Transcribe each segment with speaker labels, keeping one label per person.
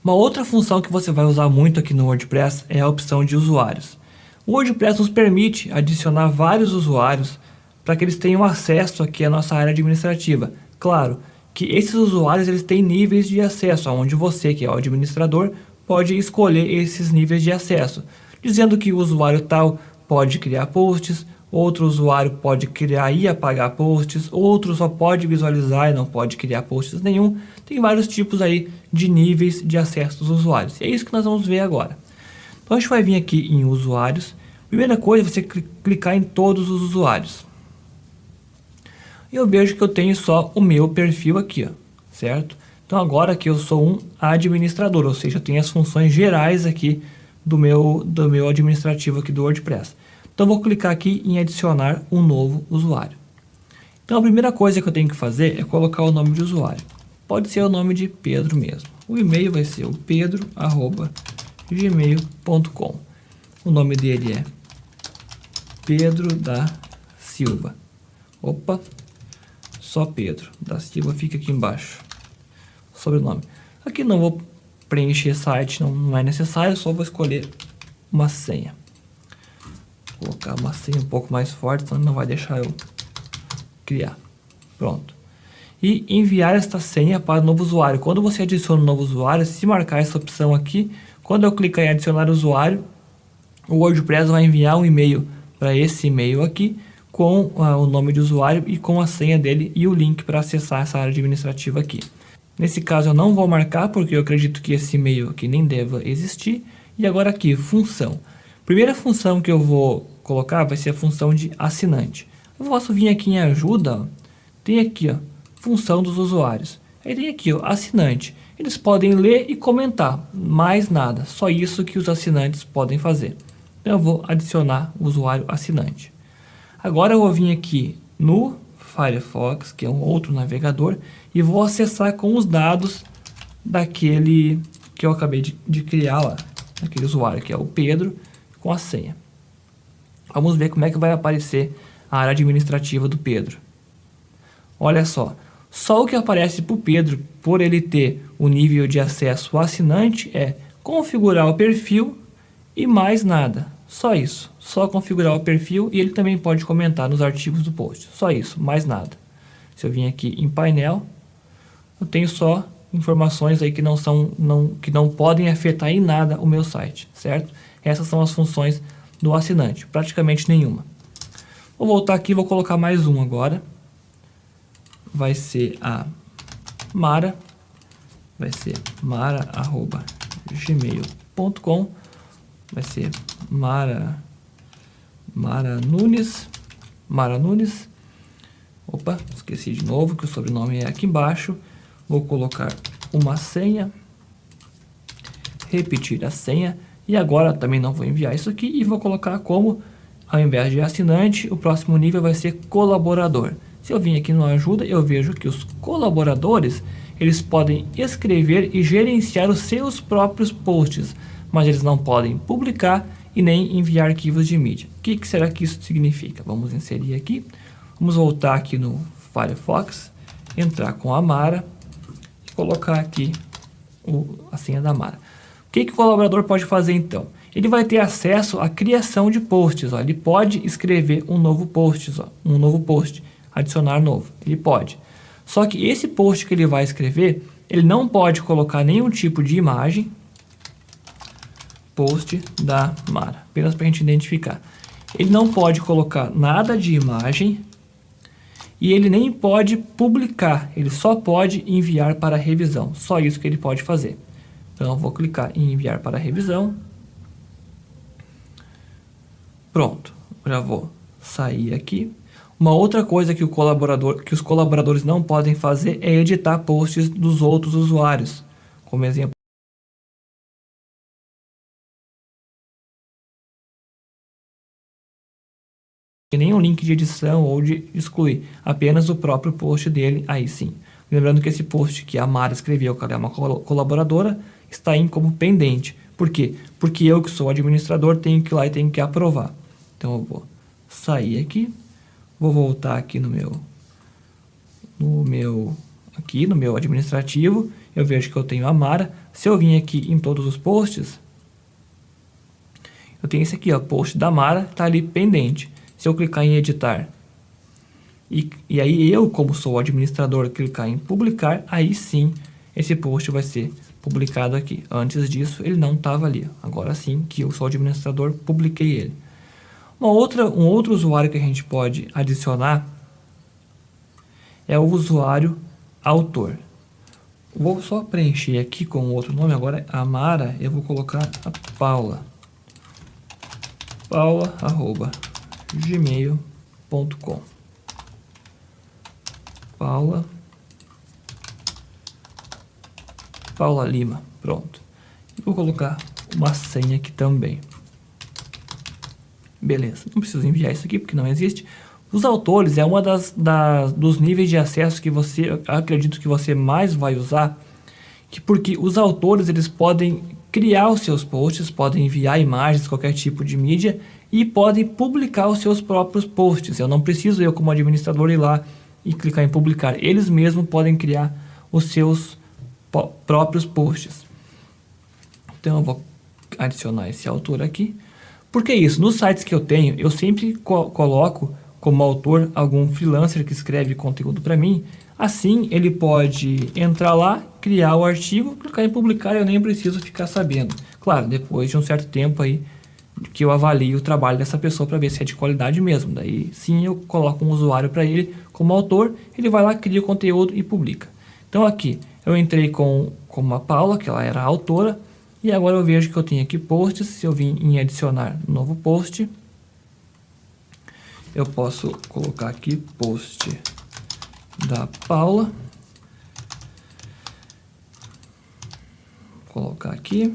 Speaker 1: Uma outra função que você vai usar muito aqui no WordPress é a opção de usuários. O WordPress nos permite adicionar vários usuários para que eles tenham acesso aqui à nossa área administrativa. Claro que esses usuários eles têm níveis de acesso, onde você, que é o administrador, pode escolher esses níveis de acesso, dizendo que o usuário tal pode criar posts, outro usuário pode criar e apagar posts, outro só pode visualizar e não pode criar posts nenhum. Tem vários tipos aí de níveis de acesso dos usuários. E é isso que nós vamos ver agora. Então a gente vai vir aqui em usuários. Primeira coisa é você clicar em todos os usuários. E eu vejo que eu tenho só o meu perfil aqui, ó, certo? Então agora que eu sou um administrador, ou seja, eu tenho as funções gerais aqui do meu administrativo aqui do WordPress. Então eu vou clicar aqui em adicionar um novo usuário. Então a primeira coisa que eu tenho que fazer é colocar o nome de usuário. Pode ser o nome de Pedro mesmo. O e-mail vai ser o pedro@gmail.com. O nome dele é Pedro da Silva. Opa, só Pedro da Silva fica aqui embaixo. Sobrenome. Aqui não vou preencher site, não é necessário, só vou escolher uma senha. Vou colocar uma senha um pouco mais forte, senão não vai deixar eu criar. Pronto. E enviar esta senha para o novo usuário. Quando você adiciona um novo usuário, se marcar essa opção aqui, quando eu clicar em adicionar usuário, o WordPress vai enviar um e-mail para esse e-mail aqui, com o nome de usuário e com a senha dele e o link para acessar essa área administrativa aqui. Nesse caso eu não vou marcar, porque eu acredito que esse e-mail aqui nem deva existir. E agora aqui, função. Primeira função que eu vou colocar vai ser a função de assinante. Eu posso vir aqui em ajuda, ó, tem aqui, ó, função dos usuários. Aí tem aqui, ó, assinante. Eles podem ler e comentar, mais nada. Só isso que os assinantes podem fazer. Então eu vou adicionar o usuário assinante. Agora eu vou vir aqui no Firefox, que é um outro navegador, e vou acessar com os dados daquele que eu acabei de criar lá, daquele usuário que é o Pedro, com a senha. Vamos ver como é que vai aparecer a área administrativa do Pedro. Olha só o que aparece para o Pedro, por ele ter o nível de acesso assinante, é configurar o perfil e mais nada. Só isso, só configurar o perfil, e ele também pode comentar nos artigos do post. Só isso, mais nada. Se eu vim aqui em painel, eu tenho só informações aí que não podem afetar em nada o meu site, certo? Essas são as funções do assinante, praticamente nenhuma. Vou voltar aqui, vou colocar mais um agora. Vai ser a Mara, vai ser mara@gmail.com, vai ser Mara Nunes. Opa, esqueci de novo que o sobrenome é aqui embaixo. Vou colocar uma senha, repetir a senha, e agora também não vou enviar isso aqui e vou colocar como, ao invés de assinante, o próximo nível vai ser colaborador. Se eu vim aqui no ajuda, eu vejo que os colaboradores, eles podem escrever e gerenciar os seus próprios posts, mas eles não podem publicar e nem enviar arquivos de mídia. O que será que isso significa? Vamos inserir aqui, vamos voltar aqui no Firefox, entrar com a Mara e colocar aqui a senha da Mara. O que o colaborador pode fazer então? Ele vai ter acesso à criação de posts, ó. Ele pode escrever um novo post, adicionar novo, ele pode. Só que esse post que ele vai escrever, ele não pode colocar nenhum tipo de imagem, post da Mara, apenas para a gente identificar. Ele não pode colocar nada de imagem e ele nem pode publicar, ele só pode enviar para revisão, só isso que ele pode fazer. Então eu vou clicar em enviar para revisão. Pronto, já vou sair aqui. Uma outra coisa que os colaboradores não podem fazer é editar posts dos outros usuários. Como exemplo, nenhum link de edição ou de excluir, apenas o próprio post dele, aí sim. Lembrando que esse post que a Mara escreveu, que ela é uma colaboradora, está em como pendente. Por quê? Porque eu, que sou administrador, tenho que ir lá e tenho que aprovar. Então eu vou sair aqui. Vou voltar aqui no meu administrativo. Eu vejo que eu tenho a Mara. Se eu vim aqui em todos os posts, eu tenho esse aqui, ó, post da Mara, tá ali pendente. Se eu clicar em editar, e aí eu, como sou o administrador, clicar em publicar, aí sim esse post vai ser publicado aqui. Antes disso, ele não estava ali. Agora sim que eu sou o administrador, publiquei ele. Um outro usuário que a gente pode adicionar é o usuário autor. Vou só preencher aqui com outro nome. Agora a Mara, eu vou colocar a Paula. paula@gmail.com. Paula Lima, pronto. Vou colocar uma senha aqui também. Beleza, não preciso enviar isso aqui porque não existe. Os autores é uma dos níveis de acesso que você, acredito que você mais vai usar, porque os autores eles podem criar os seus posts, podem enviar imagens, qualquer tipo de mídia e podem publicar os seus próprios posts. Eu não preciso, eu como administrador, ir lá e clicar em publicar. Eles mesmos podem criar os seus próprios posts. Então eu vou adicionar esse autor aqui. Por que isso? Nos sites que eu tenho, eu sempre coloco como autor algum freelancer que escreve conteúdo para mim. Assim, ele pode entrar lá, criar o artigo, clicar em publicar, eu nem preciso ficar sabendo. Claro, depois de um certo tempo aí que eu avalio o trabalho dessa pessoa para ver se é de qualidade mesmo. Daí sim eu coloco um usuário para ele como autor, ele vai lá, cria o conteúdo e publica. Então aqui eu entrei com a Paula, que ela era a autora, e agora eu vejo que eu tenho aqui posts. Se eu vim em adicionar novo post, eu posso colocar aqui post da Paula. Vou colocar aqui.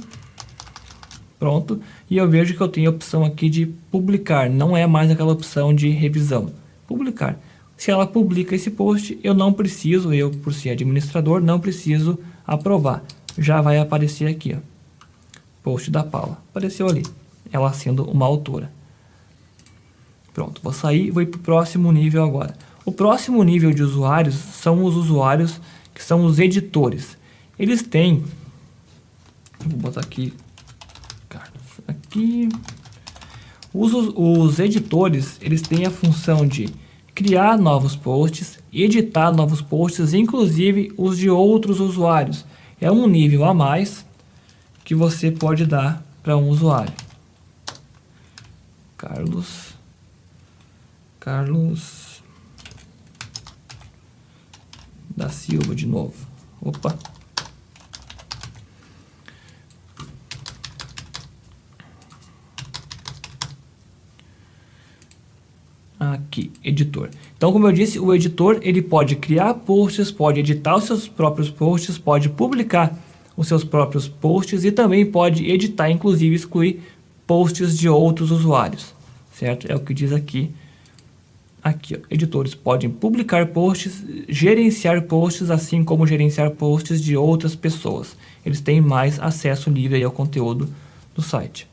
Speaker 1: Pronto. E eu vejo que eu tenho a opção aqui de publicar. Não é mais aquela opção de revisão. Publicar. Se ela publica esse post, eu não preciso, eu por ser administrador, não preciso aprovar. Já vai aparecer aqui, ó. Post da Paula. Apareceu ali. Ela sendo uma autora. Pronto. Vou sair e vou ir para o próximo nível agora. O próximo nível de usuários são os usuários que são os editores. Eles têm... Vou botar aqui... Aqui... Os editores, eles têm a função de criar novos posts, editar novos posts, inclusive os de outros usuários. É um nível a mais que você pode dar para um usuário. Carlos da Silva de novo. Opa. Aqui, editor. Então, como eu disse, o editor ele pode criar posts, pode editar os seus próprios posts, pode publicar os seus próprios posts e também pode editar, inclusive excluir posts de outros usuários, certo? É o que diz aqui. Aqui, ó, editores podem publicar posts, gerenciar posts, assim como gerenciar posts de outras pessoas. Eles têm mais acesso livre aí ao conteúdo do site.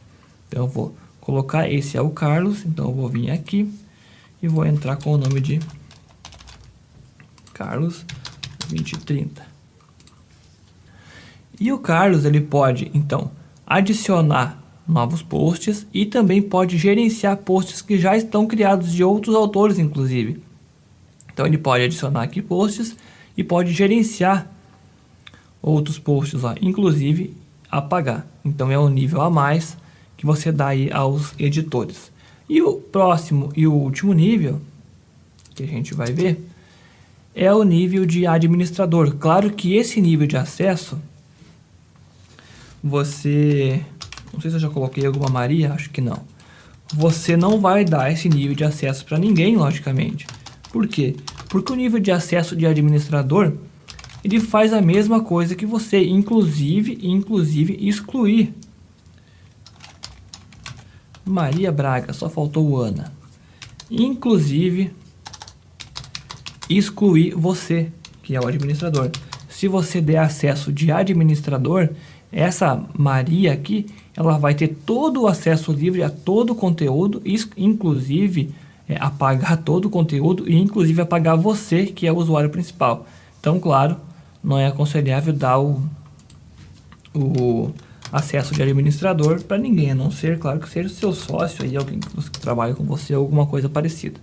Speaker 1: Então, eu vou colocar, esse é o Carlos, então eu vou vir aqui e vou entrar com o nome de Carlos 2030. E o Carlos, ele pode, então, adicionar novos posts e também pode gerenciar posts que já estão criados de outros autores, inclusive. Então, ele pode adicionar aqui posts e pode gerenciar outros posts lá, inclusive apagar. Então, é um nível a mais que você dá aí aos editores. E o próximo e o último nível que a gente vai ver é o nível de administrador. Claro que esse nível de acesso, você... Não sei se eu já coloquei alguma Maria, acho que não. Você não vai dar esse nível de acesso para ninguém, logicamente. Por quê? Porque o nível de acesso de administrador, ele faz a mesma coisa que você, inclusive excluir. Maria Braga, só faltou Ana. Inclusive, excluir você, que é o administrador. Se você der acesso de administrador, essa Maria aqui, ela vai ter todo o acesso livre a todo o conteúdo, inclusive apagar todo o conteúdo e inclusive apagar você, que é o usuário principal. Então, claro, não é aconselhável dar o o acesso de administrador para ninguém, a não ser, claro, que seja o seu sócio aí, alguém que trabalha com você, alguma coisa parecida.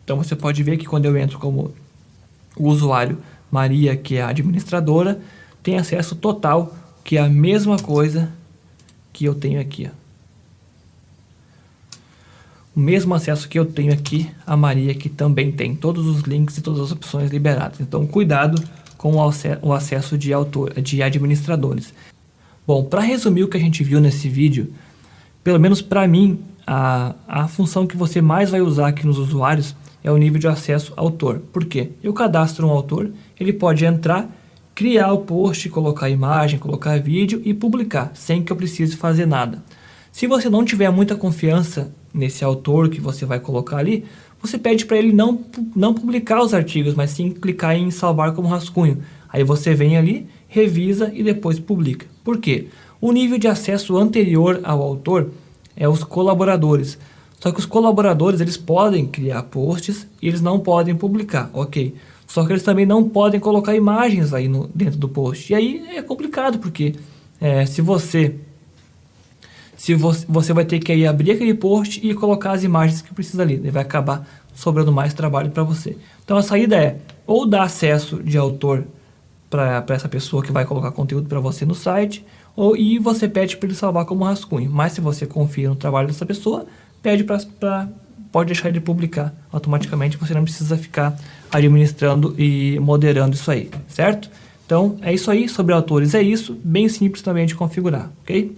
Speaker 1: Então você pode ver que quando eu entro como o usuário Maria, que é a administradora, tem acesso total, que é a mesma coisa que eu tenho aqui, ó. O mesmo acesso que eu tenho aqui, a Maria que também tem todos os links e todas as opções liberadas. Então cuidado com o acesso de administradores. Bom, para resumir o que a gente viu nesse vídeo, pelo menos para mim, a função que você mais vai usar aqui nos usuários é o nível de acesso autor. Por quê? Eu cadastro um autor, ele pode entrar, criar o post, colocar imagem, colocar vídeo e publicar, sem que eu precise fazer nada. Se você não tiver muita confiança nesse autor que você vai colocar ali, você pede para ele não publicar os artigos, mas sim clicar em salvar como rascunho. Aí você vem ali, revisa e depois publica. Por quê? O nível de acesso anterior ao autor é os colaboradores. Só que os colaboradores, eles podem criar posts e eles não podem publicar, ok? Só que eles também não podem colocar imagens aí dentro do post. E aí é complicado, porque se você vai ter que aí abrir aquele post e colocar as imagens que precisa ali, vai acabar sobrando mais trabalho para você. Então a saída é ou dar acesso de autor para essa pessoa que vai colocar conteúdo para você no site, e você pede para ele salvar como rascunho. Mas se você confia no trabalho dessa pessoa, pode deixar ele publicar automaticamente, você não precisa ficar administrando e moderando isso aí, certo? Então é isso aí, sobre autores é isso, bem simples também de configurar, ok?